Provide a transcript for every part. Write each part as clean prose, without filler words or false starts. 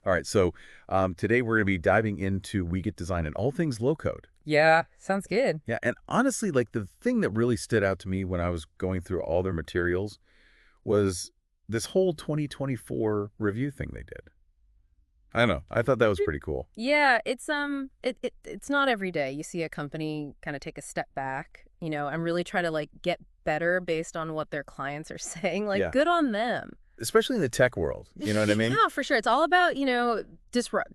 All right, so today we're going to be diving into WeGetDesign and all things low code. Yeah, sounds good. Yeah, and honestly, like the thing that really stood out to me when I was going through all their materials was this whole 2024 review thing they did. I don't know. I thought that was pretty cool. Yeah, it's not every day you see a company kind of take a step back, and really try to like get better based on what their clients are saying. Like, Yeah, good on them. especially in the tech world. You know what I mean? Yeah, for sure. It's all about, disrupt.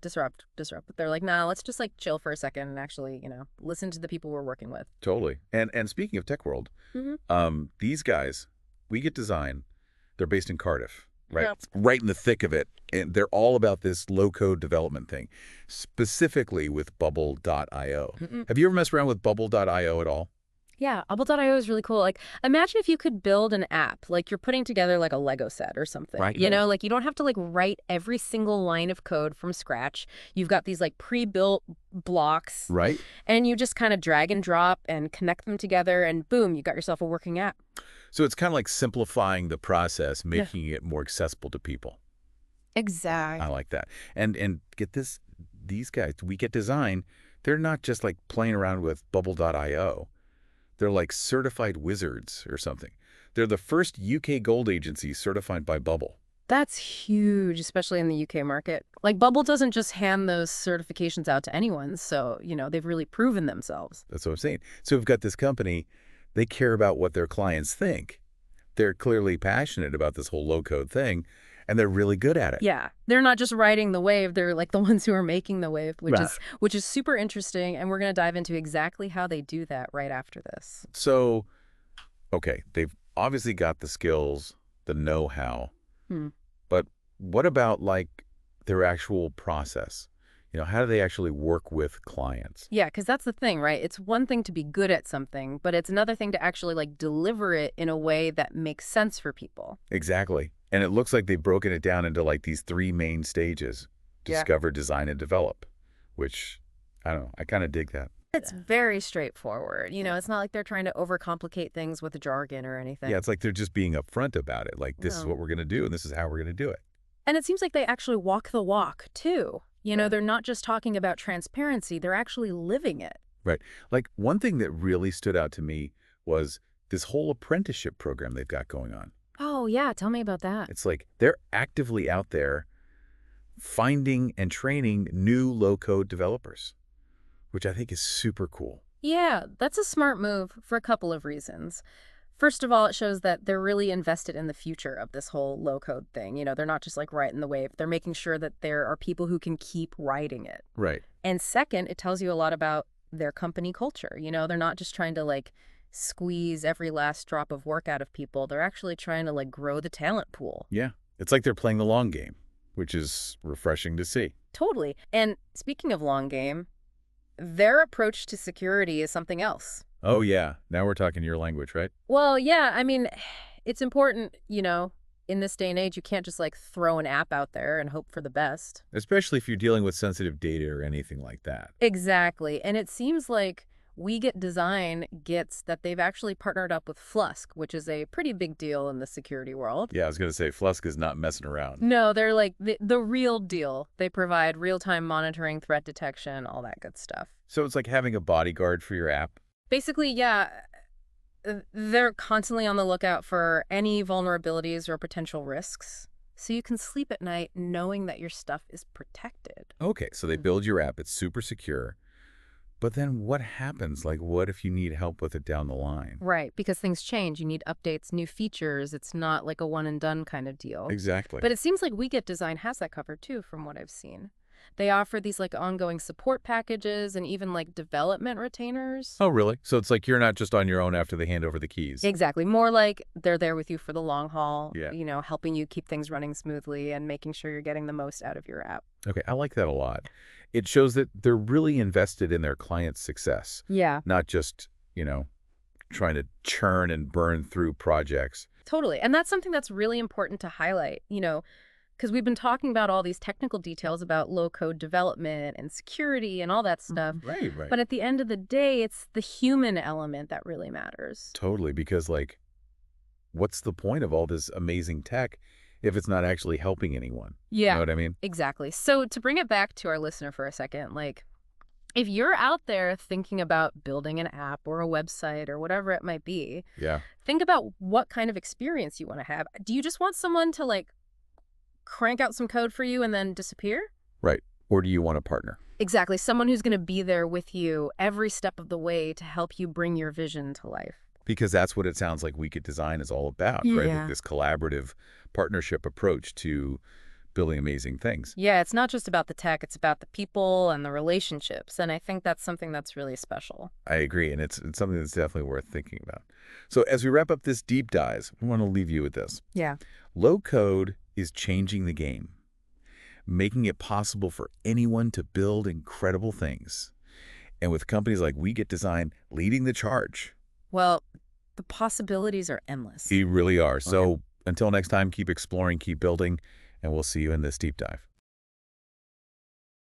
But they're like, nah, let's just like chill for a second and actually, listen to the people we're working with. Totally. And speaking of tech world, Hmm. these guys, WeGetDesign, they're based in Cardiff, right? Yeah. Right in the thick of it. And they're all about this low-code development thing, specifically with Bubble.io. Mm-mm. Have you ever messed around with Bubble.io at all? Yeah, Bubble.io is really cool. Like, imagine if you could build an app, like you're putting together like a Lego set or something. Right. Like you don't have to like write every single line of code from scratch. You've got these like pre-built blocks, Right? and you just kind of drag and drop and connect them together, and boom, you got yourself a working app. So it's kind of like simplifying the process, Yeah. making it more accessible to people. Exactly. I like that. And get this, these guys, WeGetDesign, they're not just like playing around with Bubble.io. They're like certified wizards or something. They're the first UK gold agency certified by Bubble. That's huge, especially in the UK market. Like Bubble doesn't just hand those certifications out to anyone, so, they've really proven themselves. That's what I'm saying. So we've got this company, they care about what their clients think. They're clearly passionate about this whole low-code thing, and they're really good at it. Yeah, they're not just riding the wave, they're like the ones who are making the wave, which Right. is super interesting, and we're going to dive into exactly how they do that right after this. So, okay, they've obviously got the skills, the know-how, Hmm. but what about like their actual process? How do they actually work with clients? Yeah, because that's the thing, right? It's one thing to be good at something, but it's another thing to actually like deliver it in a way that makes sense for people. Exactly. And it looks like they've broken it down into like these three main stages: Yeah. discover, design, and develop, which I don't know. I kind of dig that. It's very straightforward. It's not like they're trying to overcomplicate things with jargon or anything. Yeah, it's like they're just being upfront about it. Like, this is No. what we're going to do, and this is how we're going to do it. And it seems like they actually walk the walk, too. Right. They're not just talking about transparency, they're actually living it. Right. Like, one thing that really stood out to me was this whole apprenticeship program they've got going on. Oh, yeah. Tell me about that. It's like they're actively out there finding and training new low-code developers, which I think is super cool. Yeah, that's a smart move for a couple of reasons. First of all, it shows that they're really invested in the future of this whole low code thing. They're not just like riding the wave. They're making sure that there are people who can keep riding it. Right. And second, it tells you a lot about their company culture. They're not just trying to like squeeze every last drop of work out of people. They're actually trying to like grow the talent pool. Yeah. It's like they're playing the long game, which is refreshing to see. Totally. And speaking of long game, their approach to security is something else. Oh, yeah. Now we're talking your language, right? Well, yeah, I mean, it's important, in this day and age, you can't just like throw an app out there and hope for the best. Especially if you're dealing with sensitive data or anything like that. Exactly. And it seems like WeGetDesign gets that they've actually partnered up with Flusk, which is a pretty big deal in the security world. Yeah, I was going to say, Flusk is not messing around. No, they're like the real deal. They provide real-time monitoring, threat detection, all that good stuff. So it's like having a bodyguard for your app? Basically, yeah, they're constantly on the lookout for any vulnerabilities or potential risks, so you can sleep at night knowing that your stuff is protected. Okay, so they build your app. It's super secure. But then what happens? Like, what if you need help with it down the line? Right, because things change. You need updates, new features. It's not like a one-and-done kind of deal. Exactly. But it seems like WeGetDesign has that covered, too, from what I've seen. They offer these like ongoing support packages and even like development retainers. Oh, really? So it's like you're not just on your own after they hand over the keys. Exactly. More like they're there with you for the long haul, Yeah. Helping you keep things running smoothly and making sure you're getting the most out of your app. Okay, I like that a lot. It shows that they're really invested in their clients' success, Yeah, not just, trying to churn and burn through projects. totally. And that's something that's really important to highlight, because we've been talking about all these technical details about low-code development and security and all that stuff. Right, right. But at the end of the day, it's the human element that really matters. Totally, because like, what's the point of all this amazing tech if it's not actually helping anyone. You Yeah, know what I mean? exactly. So to bring it back to our listener for a second, like, if you're out there thinking about building an app or a website or whatever it might be, Yeah. think about what kind of experience you want to have. Do you just want someone to, like, crank out some code for you and then disappear? Right. Or do you want a partner? Exactly. Someone who's going to be there with you every step of the way to help you bring your vision to life. Because that's what it sounds like WeGetDesign is all about, right? Yeah. This collaborative partnership approach to building amazing things. Yeah, it's not just about the tech, it's about the people and the relationships. And I think that's something that's really special. I agree, and it's something that's definitely worth thinking about. So as we wrap up this deep dive, I want to leave you with this. Yeah. Low code is changing the game, making it possible for anyone to build incredible things. And with companies like WeGetDesign leading the charge. Well, the possibilities are endless. They really are. So until next time, keep exploring, keep building, and we'll see you in this deep dive.